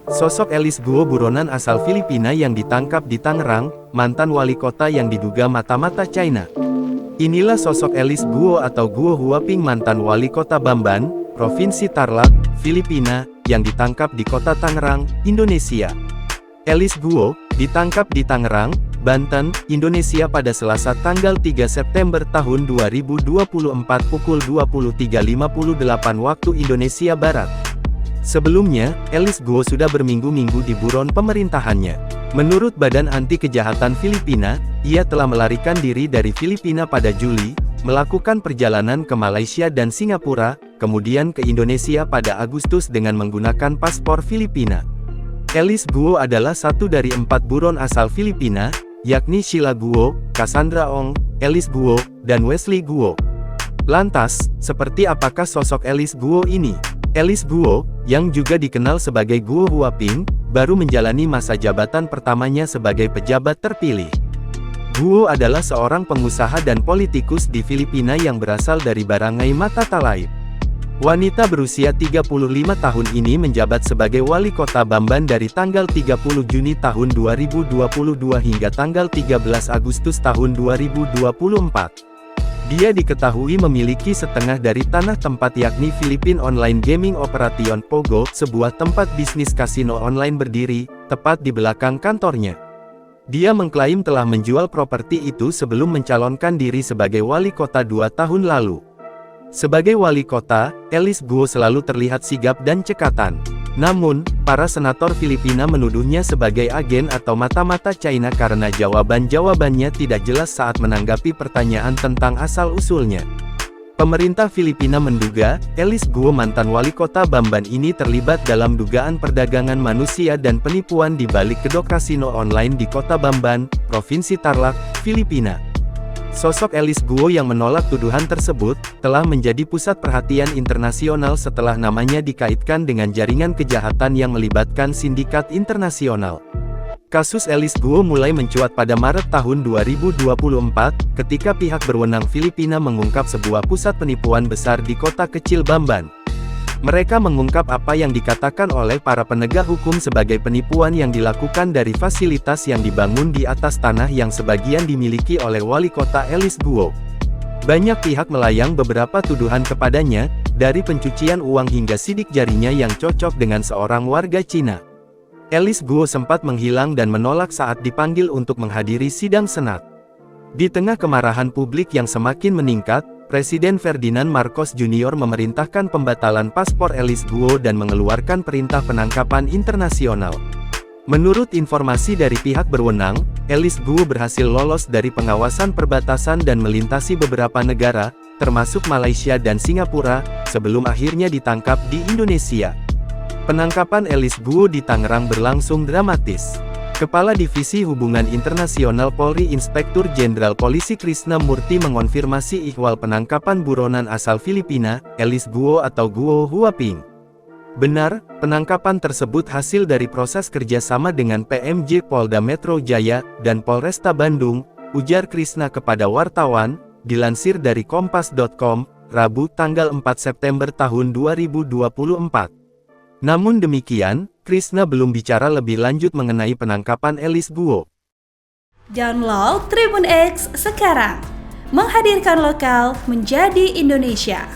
Sosok Elis Guo buronan asal Filipina yang ditangkap di Tangerang, mantan wali kota yang diduga mata-mata China. Inilah sosok Elis Guo atau Guo Huaping, mantan wali kota Bamban, Provinsi Tarlac, Filipina, yang ditangkap di kota Tangerang, Indonesia. Elis Guo ditangkap di Tangerang, Banten, Indonesia pada Selasa tanggal 3 September tahun 2024 pukul 23.58 waktu Indonesia Barat. Sebelumnya, Elis Guo sudah berminggu-minggu di buron pemerintahannya. Menurut Badan Anti Kejahatan Filipina, ia telah melarikan diri dari Filipina pada Juli, melakukan perjalanan ke Malaysia dan Singapura, kemudian ke Indonesia pada Agustus dengan menggunakan paspor Filipina. Elis Guo adalah satu dari 4 buron asal Filipina, yakni Sheila Guo, Cassandra Ong, Elis Guo, dan Wesley Guo. Lantas, seperti apakah sosok Elis Guo ini? Elis Guo, yang juga dikenal sebagai Guo Huaping, baru menjalani masa jabatan pertamanya sebagai pejabat terpilih. Guo adalah seorang pengusaha dan politikus di Filipina yang berasal dari Barangay Matatalay. Wanita berusia 35 tahun ini menjabat sebagai wali kota Bamban dari tanggal 30 Juni tahun 2022 hingga tanggal 13 Agustus tahun 2024. Dia diketahui memiliki setengah dari tanah tempat yakni Philippine Online Gaming Operation Pogo, sebuah tempat bisnis kasino online berdiri, tepat di belakang kantornya. Dia mengklaim telah menjual properti itu sebelum mencalonkan diri sebagai wali kota 2 tahun lalu. Sebagai wali kota, Elis Guo selalu terlihat sigap dan cekatan. Namun, para senator Filipina menuduhnya sebagai agen atau mata-mata China karena jawaban-jawabannya tidak jelas saat menanggapi pertanyaan tentang asal-usulnya. Pemerintah Filipina menduga, Elis Guo mantan wali kota Bamban ini terlibat dalam dugaan perdagangan manusia dan penipuan di balik kedok kasino online di kota Bamban, Provinsi Tarlac, Filipina. Sosok Elis Guo yang menolak tuduhan tersebut, telah menjadi pusat perhatian internasional setelah namanya dikaitkan dengan jaringan kejahatan yang melibatkan sindikat internasional. Kasus Elis Guo mulai mencuat pada Maret tahun 2024, ketika pihak berwenang Filipina mengungkap sebuah pusat penipuan besar di kota kecil Bamban. Mereka mengungkap apa yang dikatakan oleh para penegak hukum sebagai penipuan yang dilakukan dari fasilitas yang dibangun di atas tanah yang sebagian dimiliki oleh wali kota Elis Guo. Banyak pihak melayang beberapa tuduhan kepadanya, dari pencucian uang hingga sidik jarinya yang cocok dengan seorang warga Cina. Elis Guo sempat menghilang dan menolak saat dipanggil untuk menghadiri sidang senat. Di tengah kemarahan publik yang semakin meningkat, Presiden Ferdinand Marcos Jr. memerintahkan pembatalan paspor Elis Guo dan mengeluarkan perintah penangkapan internasional. Menurut informasi dari pihak berwenang, Elis Guo berhasil lolos dari pengawasan perbatasan dan melintasi beberapa negara, termasuk Malaysia dan Singapura, sebelum akhirnya ditangkap di Indonesia. Penangkapan Elis Guo di Tangerang berlangsung dramatis. Kepala Divisi Hubungan Internasional Polri Inspektur Jenderal Polisi Krishna Murthy mengonfirmasi ihwal penangkapan buronan asal Filipina, Elis Guo atau Guo Huaping. Benar, penangkapan tersebut hasil dari proses kerjasama dengan PMJ Polda Metro Jaya dan Polresta Bandung, ujar Krishna kepada wartawan, dilansir dari kompas.com, Rabu tanggal 4 September tahun 2024. Namun demikian, Krishna belum bicara lebih lanjut mengenai penangkapan Elis Guo. Download Tribun X sekarang, menghadirkan lokal menjadi Indonesia.